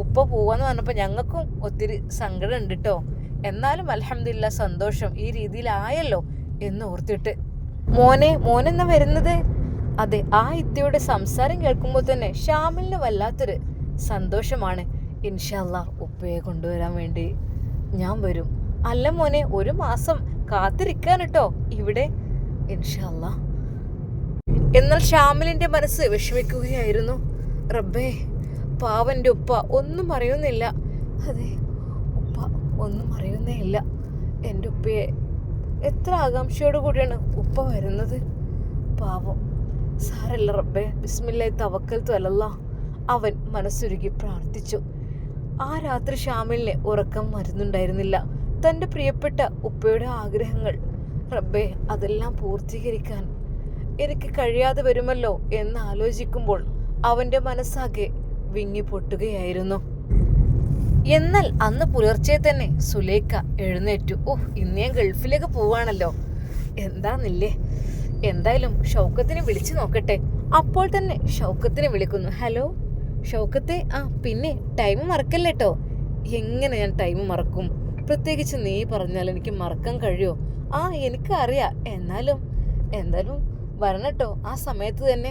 ഉപ്പ പോവാന്ന് പറഞ്ഞപ്പോൾ ഞങ്ങൾക്കും ഒത്തിരി സങ്കടം ഉണ്ട് കേട്ടോ. എന്നാലും അൽഹംദുലില്ലാ സന്തോഷം, ഈ രീതിയിലായല്ലോ എന്ന് ഓർത്തിട്ട്. മോനെന്നാ വരുന്നത്? അതെ, ആ ഇത്തയുടെ സംസാരം കേൾക്കുമ്പോൾ തന്നെ ഷാമിലിന് വല്ലാത്തൊരു സന്തോഷമാണ്. ഇൻഷാ അല്ലാഹ് ഉപ്പയെ കൊണ്ടുവരാൻ വേണ്ടി ഞാൻ വരും. അല്ല മോനെ, 1 മാസം കാത്തിരിക്കാൻ കേട്ടോ ഇവിടെ, ഇൻഷാ അല്ലാഹ്. എന്നാൽ ഷാമിലിന്റെ മനസ്സ് വിഷമിക്കുകയായിരുന്നു. റബ്ബേ, പാവന്റെ ഉപ്പ ഒന്നും അറിയുന്നില്ല. അതെ, ഉപ്പ ഒന്നും അറിയുന്നേ ഇല്ല. എൻ്റെ ഉപ്പയെ എത്ര ആകാംക്ഷയോട് കൂടിയാണ് ഉപ്പ വരുന്നത്. പാവം. സാരല്ല റബ്ബേ, ബിസ്മില്ലാഹി തവക്കൽതു അലല്ലാഹ്. അവൻ മനസ്സുരുകി പ്രാർത്ഥിച്ചു. ആ രാത്രി ഷാമിലിന് ഉറക്കം വരുന്നുണ്ടായിരുന്നില്ല. തൻ്റെ പ്രിയപ്പെട്ട ഉപ്പയുടെ ആഗ്രഹങ്ങൾ, റബ്ബേ അതെല്ലാം പൂർത്തീകരിക്കാൻ എനിക്ക് കഴിയാതെ വരുമല്ലോ എന്ന് ആലോചിക്കുമ്പോൾ അവൻ്റെ മനസ്സാകെ വിങ്ങി പൊട്ടുകയായിരുന്നു. എന്നാൽ അന്ന് പുലർച്ചെ തന്നെ സുലൈഖ എഴുന്നേറ്റു. ഇന്ന് ഞാൻ ഗൾഫിലേക്ക് പോവാണല്ലോ, എന്താന്നില്ലേ. എന്തായാലും ഷൗക്കത്തിനെ വിളിച്ചു നോക്കട്ടെ. അപ്പോൾ തന്നെ ഷൗക്കത്തിനെ വിളിക്കുന്നു. ഹലോ ഷൗക്കത്തെ, പിന്നെ ടൈം മറക്കല്ലേട്ടോ. എങ്ങനെ ഞാൻ ടൈം മറക്കും? പ്രത്യേകിച്ച് നീ പറഞ്ഞാൽ എനിക്ക് മറക്കാൻ കഴിയുമോ? എനിക്കറിയാം. എന്തായാലും വരണട്ടോ ആ സമയത്ത് തന്നെ.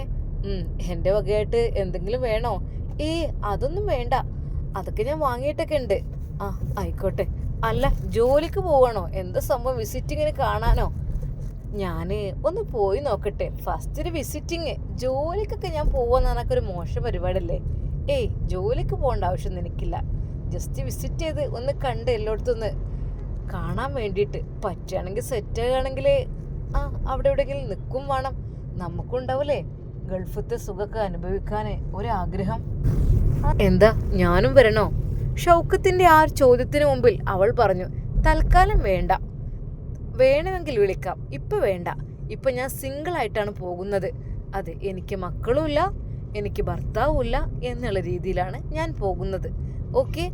എൻ്റെ വകയായിട്ട് എന്തെങ്കിലും വേണോ? അതൊന്നും വേണ്ട, അതൊക്കെ ഞാൻ വാങ്ങിയിട്ടൊക്കെ ഉണ്ട്. ആയിക്കോട്ടെ. അല്ല, ജോലിക്ക് പോവാണോ? എന്താ സംഭവം? വിസിറ്റിങ്ങിന് കാണാനോ? ഞാൻ ഒന്ന് പോയി നോക്കട്ടെ. ഫസ്റ്റ് ഒരു വിസിറ്റിങ്. ജോലിക്കൊക്കെ ഞാൻ പോവാന്ന് പറഞ്ഞാൽ ഒരു മോശം പരിപാടിയല്ലേ. ജോലിക്ക് പോകേണ്ട ആവശ്യം എനിക്കില്ല. ജസ്റ്റ് വിസിറ്റ് ചെയ്ത് ഒന്ന് കണ്ട് എല്ലായിടത്തൊന്ന് കാണാൻ വേണ്ടിയിട്ട്. പറ്റുകയാണെങ്കിൽ സെറ്റ് ആകുകയാണെങ്കിൽ അവിടെ എവിടെയെങ്കിലും നിൽക്കും വേണം. നമുക്കുണ്ടാവൂലേ ഗൾഫത്തെ സുഖമൊക്കെ അനുഭവിക്കാൻ ഒരാഗ്രഹം. എന്താ ഞാനും വരണോ? ഷൗക്കത്തിൻ്റെ ആ ചോദ്യത്തിന് മുമ്പിൽ അവൾ പറഞ്ഞു, തൽക്കാലം വേണ്ട, വേണമെങ്കിൽ വിളിക്കാം, ഇപ്പം വേണ്ട. ഇപ്പം ഞാൻ സിംഗിളായിട്ടാണ് പോകുന്നത്. അതെ, എനിക്ക് മക്കളുമില്ല, എനിക്ക് ഭർത്താവുമില്ല എന്നുള്ള രീതിയിലാണ് ഞാൻ പോകുന്നത്. ഓക്കെ.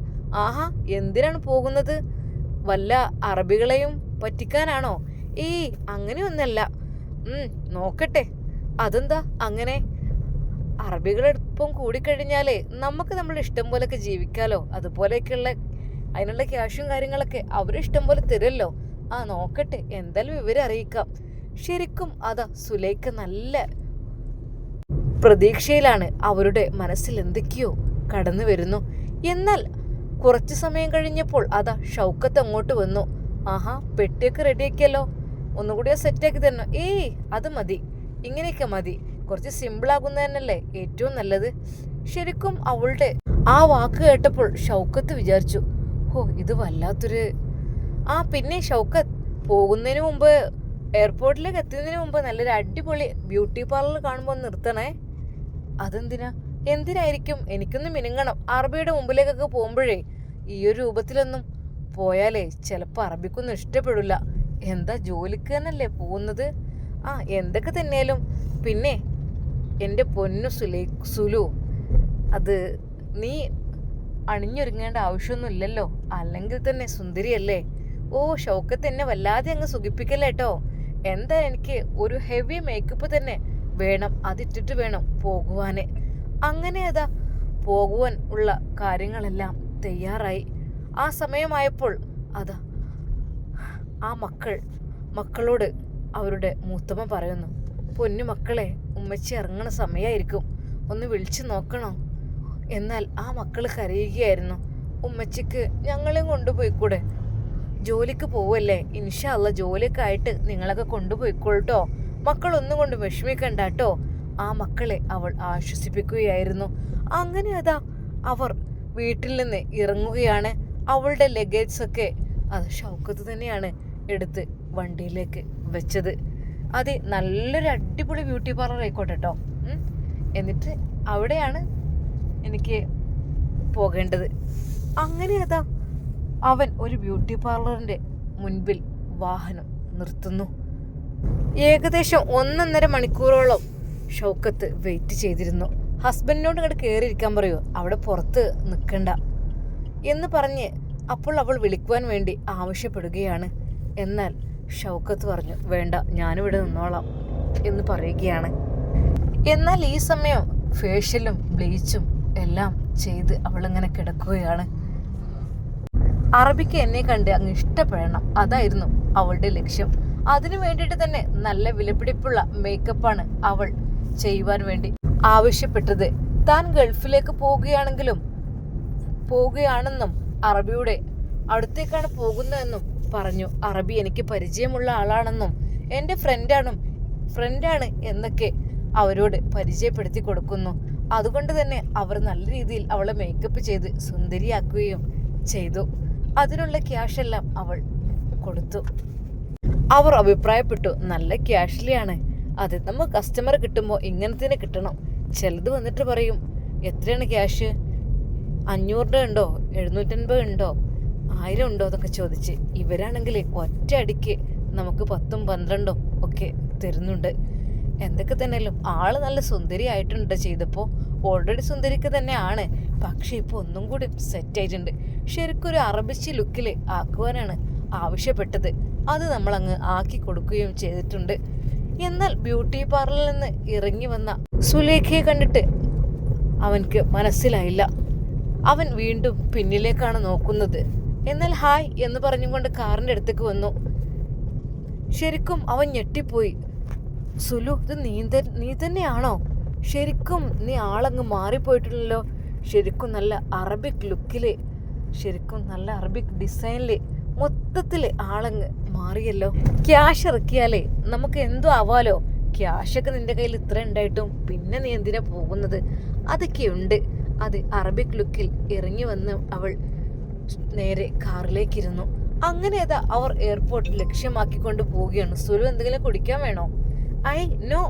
എന്തിനാണ് പോകുന്നത്? വല്ല അറബികളെയും പറ്റിക്കാനാണോ? അങ്ങനെയൊന്നല്ല. നോക്കട്ടെ. അതെന്താ അങ്ങനെ? അറബികളെ ഒപ്പം കൂടിക്കഴിഞ്ഞാലേ നമുക്ക് നമ്മുടെ ഇഷ്ടം പോലൊക്കെ ജീവിക്കാലോ. അതുപോലെയൊക്കെയുള്ള അതിനുള്ള ക്യാഷും കാര്യങ്ങളൊക്കെ അവരിഷ്ടം പോലെ തരുമല്ലോ. നോക്കട്ടെ, എന്തായാലും വിവരം അറിയിക്കാം. ശരിക്കും അതാ സുലൈഖ നല്ല പ്രതീക്ഷയിലാണ്. അവരുടെ മനസ്സിൽ എന്തൊക്കെയോ കടന്നു വരുന്നു. എന്നാൽ കുറച്ചു സമയം കഴിഞ്ഞപ്പോൾ അതാ ഷൗക്കത്ത് അങ്ങോട്ട് വന്നു. പെട്ടിയൊക്കെ റെഡിയാക്കിയല്ലോ, ഒന്നുകൂടി സെറ്റാക്കി തരണം. അത് മതി, ഇങ്ങനെയൊക്കെ മതി, കുറച്ച് സിമ്പിളാകുന്നതന്നല്ലേ ഏറ്റവും നല്ലത്. ശരിക്കും അവളുടെ ആ വാക്ക് കേട്ടപ്പോൾ ഷൗക്കത്ത് വിചാരിച്ചു, ഇത് വല്ലാത്തൊരു പിന്നെ ഷൗക്കത്ത് പോകുന്നതിന് മുമ്പ്, എയർപോർട്ടിലേക്ക് എത്തുന്നതിന് മുമ്പ് നല്ലൊരു അടിപൊളി ബ്യൂട്ടി പാർലർ കാണുമ്പോൾ നിർത്തണേ. എന്തിനായിരിക്കും? എനിക്കൊന്ന് മിനുങ്ങണം. അറബിയുടെ മുമ്പിലേക്കൊക്കെ പോകുമ്പോഴേ ഈ ഒരു രൂപത്തിലൊന്നും പോയാലേ ചിലപ്പോൾ അറബിക്കൊന്നും ഇഷ്ടപ്പെടില്ല. എന്താ, ജോലിക്ക് തന്നെയല്ലേ പോകുന്നത്? എന്തൊക്കെ തന്നെയാലും പിന്നെ എൻ്റെ പൊന്നു സുലു, അത് നീ അണിഞ്ഞൊരുങ്ങേണ്ട ആവശ്യമൊന്നുമില്ലല്ലോ, അല്ലെങ്കിൽ തന്നെ സുന്ദരിയല്ലേ. ഷൗക്കത്ത് എന്നെ വല്ലാതെ അങ്ങ് സുഖിപ്പിക്കല്ലേട്ടോ. എന്താ, എനിക്ക് ഒരു ഹെവി മേക്കപ്പ് തന്നെ വേണം, അതിട്ടിട്ട് വേണം പോകുവാന്. അങ്ങനെ അതാ പോകുവാൻ ഉള്ള കാര്യങ്ങളെല്ലാം തയ്യാറായി. ആ സമയമായപ്പോൾ അതാ ആ മക്കളോട് അവരുടെ മൂത്തമ്മ പറയുന്നു, പൊന്നു മക്കളെ, ഉമ്മച്ചി ഇറങ്ങണ സമയമായിരിക്കും, ഒന്ന് വിളിച്ചു നോക്കണോ? എന്നാൽ ആ മക്കൾ കരയുകയായിരുന്നു. ഉമ്മച്ചിക്ക് ഞങ്ങളെയും കൊണ്ടുപോയിക്കൂടെ? ജോലിക്ക് പോവല്ലേ, ഇൻഷാ അല്ലാ ജോലിയൊക്കെ ആയിട്ട് നിങ്ങളൊക്കെ കൊണ്ടുപോയിക്കോളട്ടോ, മക്കളൊന്നും കൊണ്ട് വിഷമിക്കണ്ട കേട്ടോ. ആ മക്കളെ അവൾ ആശ്വസിപ്പിക്കുകയായിരുന്നു. അങ്ങനെ അതാ അവർ വീട്ടിൽ നിന്ന് ഇറങ്ങുകയാണ്. അവളുടെ ലഗേജൊക്കെ അത് ഷൗക്കത്ത് തന്നെയാണ് എടുത്ത് വണ്ടിയിലേക്ക് വെച്ചത്. അത് നല്ലൊരു അടിപൊളി ബ്യൂട്ടി പാർലർ ആയിക്കോട്ടെ കേട്ടോ. എന്നിട്ട് അവിടെയാണ് എനിക്ക് പോകേണ്ടത്. അങ്ങനെ അതാ അവൻ ഒരു ബ്യൂട്ടി പാർലറിൻ്റെ മുൻപിൽ വാഹനം നിർത്തുന്നു. ഏകദേശം 1.5 മണിക്കൂറോളം ഷൗക്കത്ത് വെയിറ്റ് ചെയ്തിരുന്നു. ഹസ്ബൻഡിനോട് ഇങ്ങോട്ട് കയറിയിരിക്കാൻ പറയൂ, അവിടെ പുറത്ത് നിൽക്കണ്ട എന്ന് പറഞ്ഞ് അപ്പോൾ അവൾ വിളിക്കുവാൻ വേണ്ടി ആവശ്യപ്പെടുകയാണ്. എന്നാൽ ഷൗക്കത്ത് പറഞ്ഞു, വേണ്ട, ഞാനിവിടെ നിന്നോളാം എന്ന് പറയുകയാണ്. എന്നാൽ ഈ സമയം ഫേഷ്യലും ബ്ലീച്ചും എല്ലാം ചെയ്ത് അവളിങ്ങനെ കിടക്കുകയാണ്. അറബിക്ക് എന്നെ കണ്ട് അങ്ങ് ഇഷ്ടപ്പെടണം, അതായിരുന്നു അവളുടെ ലക്ഷ്യം. അതിനു വേണ്ടിയിട്ട് തന്നെ നല്ല വിലപിടിപ്പുള്ള മേക്കപ്പാണ് അവൾ ചെയ്യുവാൻ വേണ്ടി ആവശ്യപ്പെട്ടത്. താൻ ഗൾഫിലേക്ക് പോവുകയാണെന്നും അറബിയുടെ അടുത്തേക്കാണ് പോകുന്നതെന്നും പറഞ്ഞു. അറബി എനിക്ക് പരിചയമുള്ള ആളാണെന്നും എൻ്റെ ഫ്രണ്ടാണ് എന്നൊക്കെ അവരോട് പരിചയപ്പെടുത്തി കൊടുക്കുന്നു. അതുകൊണ്ട് തന്നെ അവർ നല്ല രീതിയിൽ അവളെ മേക്കപ്പ് ചെയ്ത് സുന്ദരിയാക്കുകയും ചെയ്തു. അതിനുള്ള ക്യാഷെല്ലാം അവൾ കൊടുത്തു. അവർ അഭിപ്രായപ്പെട്ടു, നല്ല ക്യാഷ്ലിയാണ്, അത് നമ്മൾ കസ്റ്റമർ കിട്ടുമ്പോൾ ഇങ്ങനെ തന്നെ കിട്ടണം. ചിലത് വന്നിട്ട് പറയും, എത്രയാണ് ക്യാഷ്, 500 ഉണ്ടോ, 750 ഉണ്ടോ, 1000 ഉണ്ടോ എന്നൊക്കെ ചോദിച്ച്. ഇവരാണെങ്കിൽ ഒറ്റ അടിക്ക് നമുക്ക് 10ഉം 12ഉം ഒക്കെ തരുന്നുണ്ട്. എന്തൊക്കെ തന്നെയാലും ആള് നല്ല സുന്ദരി ആയിട്ടുണ്ട്. ചെയ്തപ്പോൾ ഓൾറെഡി സുന്ദരിക്ക് തന്നെയാണ്, പക്ഷെ ഇപ്പോൾ ഒന്നും കൂടി സെറ്റായിട്ടുണ്ട്. ശരിക്കും ഒരു അറബിച്ച് ലുക്കിൽ ആക്കുവാനാണ് ആവശ്യപ്പെട്ടത്. അത് നമ്മളങ്ങ് ആക്കി കൊടുക്കുകയും ചെയ്തിട്ടുണ്ട്. എന്നാൽ ബ്യൂട്ടി പാർലറിൽ നിന്ന് ഇറങ്ങി വന്ന സുലേഖയെ കണ്ടിട്ട് അവൻക്ക് മനസ്സിലായില്ല. അവൻ വീണ്ടും പിന്നിലേക്കാണ് നോക്കുന്നത്. എന്നാൽ ഹായ് എന്ന് പറഞ്ഞുകൊണ്ട് കാറിൻ്റെ അടുത്തേക്ക് വന്നു. ശരിക്കും അവൻ ഞെട്ടിപ്പോയി. സുലു, ഇത് നീ തന്നെയാണോ? ശരിക്കും നീ ആളങ്ങ് മാറിപ്പോയിട്ടുണ്ടല്ലോ. ശരിക്കും നല്ല അറബിക് ലുക്കില്, ശരിക്കും നല്ല അറബിക് ഡിസൈനില് മൊത്തത്തിൽ ആളങ്ങ് മാറിയല്ലോ. ക്യാഷ് ഇറക്കിയാലേ നമുക്ക് എന്തോ ആവാലോ. ക്യാഷൊക്കെ നിന്റെ കയ്യിൽ ഇത്ര ഉണ്ടായിട്ടും പിന്നെ നീ എന്തിനാ പോകുന്നത്? അതൊക്കെയുണ്ട്. അത് അറബിക് ലുക്കിൽ ഇറങ്ങി വന്ന് അവൾ നേരെ കാറിലേക്കിരുന്നു. അങ്ങനെ അതാ അവർ എയർപോർട്ട് ലക്ഷ്യമാക്കിക്കൊണ്ട് പോവുകയാണ്. സുലു, എന്തെങ്കിലും കുടിക്കാൻ വേണോ? നോ.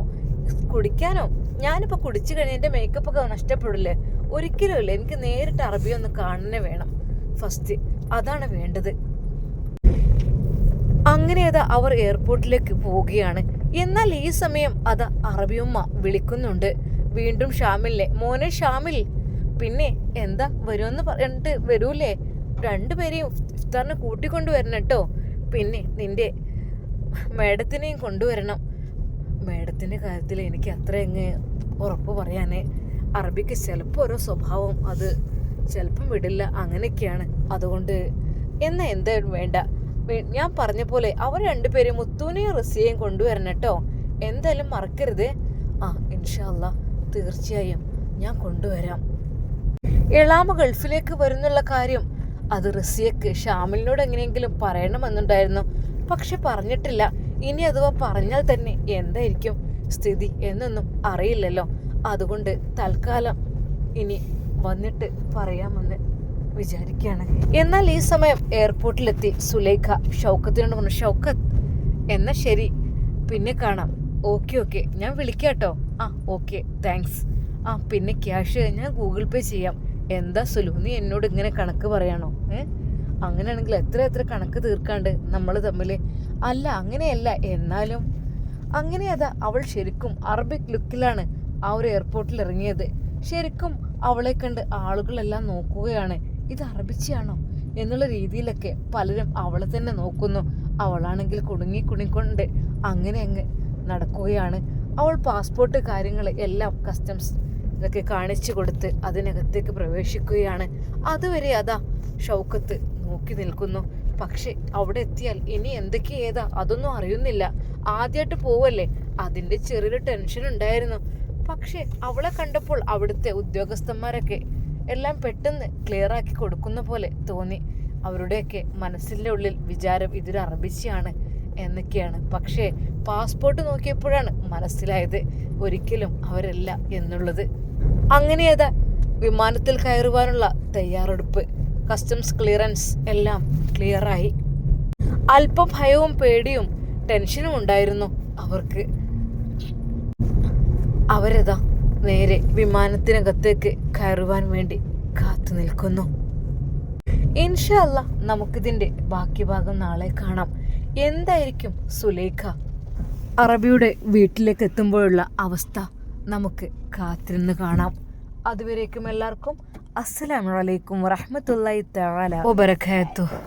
കുടിക്കാനോ? ഞാനിപ്പോൾ കുടിച്ചു കഴിഞ്ഞാൽ എൻ്റെ മേക്കപ്പൊക്കെ നഷ്ടപ്പെടില്ലേ? ഒരിക്കലും ഇല്ല, എനിക്ക് നേരിട്ട് അറബി ഒന്ന് കാണുന്നേ വേണം ഫസ്റ്റ്, അതാണ് വേണ്ടത്. അങ്ങനെ അതാ അവർ എയർപോർട്ടിലേക്ക് പോവുകയാണ്. എന്നാൽ ഈ സമയം അതാ അറബിയമ്മ വിളിക്കുന്നുണ്ട് വീണ്ടും ഷാമിലിനെ. മോനെ ഷാമിൽ, പിന്നെ എന്താ വരുമെന്ന് പറഞ്ഞിട്ട് വരൂലേ? 2 പേരെയും ഇഫ്താറിന് കൂട്ടിക്കൊണ്ടുവരണം കേട്ടോ. പിന്നെ നിന്റെ മേഡത്തിനെയും കൊണ്ടുവരണം. മേഡത്തിൻ്റെ കാര്യത്തിൽ എനിക്ക് അത്ര അങ്ങ് ഉറപ്പ് പറയാനേ. അറബിക്ക് ചിലപ്പോൾ ഓരോ സ്വഭാവം അത് ചിലപ്പം വിടില്ല, അങ്ങനെയൊക്കെയാണ്. അതുകൊണ്ട് എന്തായാലും വേണ്ട, ഞാൻ പറഞ്ഞ പോലെ അവർ രണ്ടുപേരും മുത്തൂനെയും റസിയെയും കൊണ്ടുവരണം കേട്ടോ. എന്തായാലും മറക്കരുത്. ഇൻഷാ അല്ലാ തീർച്ചയായും ഞാൻ കൊണ്ടുവരാം. എളാമ ഗൾഫിലേക്ക് വരുന്നുള്ള കാര്യം അത് റസിയക്ക് ഷാമിലിനോട് എങ്ങനെയെങ്കിലും പറയണമെന്നുണ്ടായിരുന്നു. പക്ഷെ പറഞ്ഞിട്ടില്ല. ഇനി അഥവാ പറഞ്ഞാൽ തന്നെ എന്തായിരിക്കും സ്ഥിതി എന്നൊന്നും അറിയില്ലല്ലോ. അതുകൊണ്ട് തൽക്കാലം ഇനി വന്നിട്ട് പറയാമെന്ന് വിചാരിക്കുകയാണ്. എന്നാൽ ഈ സമയം എയർപോർട്ടിലെത്തി സുലൈഖ ഷൗക്കത്തിനോട് പറഞ്ഞു, ഷൗക്കത്ത് എന്നാ ശരി, പിന്നെ കാണാം. ഓക്കെ ഞാൻ വിളിക്കാട്ടോ. Okay thanks. പിന്നെ ക്യാഷ് ഞാൻ ഗൂഗിൾ പേ ചെയ്യാം. എന്താ സുലു, നീ എന്നോട് ഇങ്ങനെ കണക്ക് പറയാണോ? അങ്ങനെയാണെങ്കിൽ എത്ര കണക്ക് തീർക്കാണ്ട് നമ്മൾ തമ്മിൽ? അല്ല അങ്ങനെയല്ല, എന്നാലും അങ്ങനെ. അതാ അവൾ ശരിക്കും അറബിക് ലുക്കിലാണ് ആ ഒരു എയർപോർട്ടിൽ ഇറങ്ങിയത്. ശരിക്കും അവളെ കണ്ട് ആളുകളെല്ലാം നോക്കുകയാണ്, ഇത് അറബിച്ചിയാണോ എന്നുള്ള രീതിയിലൊക്കെ പലരും അവളെ തന്നെ നോക്കുന്നു. അവളാണെങ്കിൽ കുടുങ്ങിക്കൊണ്ട് അങ്ങനെ അങ്ങ് നടക്കുകയാണ്. അവൾ പാസ്പോർട്ട് കാര്യങ്ങൾ എല്ലാം കസ്റ്റംസ് ഇതൊക്കെ കാണിച്ചു കൊടുത്ത് അതിനകത്തേക്ക് പ്രവേശിക്കുകയാണ്. അതുവരെ അതാ ഷൗക്കത്ത് നോക്കി നിൽക്കുന്നു. പക്ഷെ അവിടെ എത്തിയാൽ ഇനി എന്തൊക്കെ ഏതാ അതൊന്നും അറിയുന്നില്ല. ആദ്യമായിട്ട് പോവല്ലേ, അതിൻ്റെ ചെറിയൊരു ടെൻഷൻ ഉണ്ടായിരുന്നു. പക്ഷെ അവളെ കണ്ടപ്പോൾ അവിടുത്തെ ഉദ്യോഗസ്ഥന്മാരൊക്കെ എല്ലാം പെട്ടെന്ന് ക്ലിയർ ആക്കി കൊടുക്കുന്ന പോലെ തോന്നി. അവരുടെയൊക്കെ മനസ്സിൻ്റെ ഉള്ളിൽ വിചാരം ഇതൊരു അറബിച്ചിയാണ് എന്നൊക്കെയാണ്. പക്ഷേ പാസ്പോർട്ട് നോക്കിയപ്പോഴാണ് മനസ്സിലായത് ഒരിക്കലും അവരല്ല എന്നുള്ളത്. അങ്ങനെ അതാ വിമാനത്തിൽ കയറുവാനുള്ള തയ്യാറെടുപ്പ്, കസ്റ്റംസ് ക്ലിയറൻസ് എല്ലാം ക്ലിയറായി. അല്പം ഭയവും പേടിയും ടെൻഷനും ഉണ്ടായിരുന്നു അവർക്ക്. അവരതാ നേരെ വിമാനത്തിനകത്തേക്ക് കയറുവാൻ വേണ്ടി കാത്തു നിൽക്കുന്നു. ഇൻഷാ അല്ലാ നമുക്കിതിൻ്റെ ബാക്കി ഭാഗം നാളെ കാണാം. എന്തായിരിക്കും സുലൈഖ അറബിയുടെ വീട്ടിലേക്ക് എത്തുമ്പോഴുള്ള അവസ്ഥ നമുക്ക് കാത്തിരുന്ന് കാണാം. അതുവരേക്കും എല്ലാവർക്കും അസ്സലാമു അലൈക്കും വറഹ്മത്തുള്ളാഹി തആല വബറകാതുഹു.